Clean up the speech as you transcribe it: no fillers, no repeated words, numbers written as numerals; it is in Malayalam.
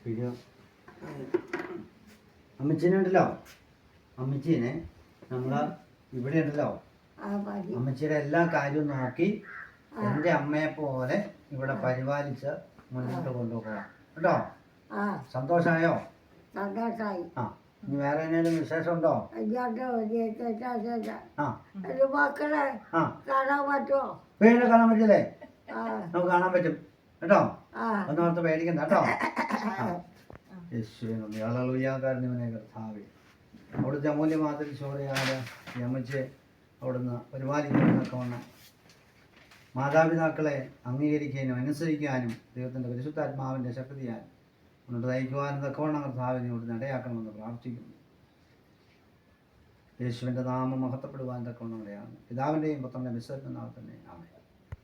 വീഡിയോ അമ്മച്ചീനെ ഉണ്ടല്ലോ, അമ്മച്ചീനെ നമ്മൾ ഇവിടെ ഉണ്ടല്ലോ, അമ്മച്ചിയുടെ എല്ലാ കാര്യവും നോക്കി എൻ്റെ അമ്മയെ പോലെ ഇവിടെ പരിപാലിച്ച് മുന്നോട്ട് കൊണ്ടുപോകാം കേട്ടോ. സന്തോഷമായോ? സന്തോഷമായി. ആ, ഇനി വേറെ എന്തെങ്കിലും വിശേഷം ഉണ്ടോ? മക്കളെ കാണാൻ പറ്റുമോ? പേരിനെ കാണാൻ പറ്റില്ലേ? നമുക്ക് കാണാൻ പറ്റും കേട്ടോ. ഒന്നോർത്ത് പേടിക്കണ്ട കേട്ടോ. യേശുവിനെ ഹല്ലേലൂയാകാരനെ കർത്താവേ, അവിടുത്തെ അമൂല്യമാതിരി ചോരയായ ഈ അമ്മച്ചെ അവിടുന്ന് പരിപാലിക്കുന്നതൊക്കെ വണ്ണം മാതാപിതാക്കളെ അംഗീകരിക്കാനും അനുസരിക്കാനും ദൈവത്തിൻ്റെ പരിശുദ്ധാത്മാവിൻ്റെ ശക്തിയാൽ മുന്നോട്ട് നയിക്കുവാനും തക്കവണ്ണം കർത്താവിനെ ഇവിടുന്ന് ഇടയാക്കണമെന്ന് പ്രാർത്ഥിക്കുന്നു. യേശുവിൻ്റെ നാമം മഹത്വപ്പെടുവാൻ തക്കവണ്ണം ഇടയാണ്. പിതാവിൻ്റെയും പുത്രൻ്റെയും വിശുദ്ധ നാമത്തിൽ തന്നെ ആമേൻ.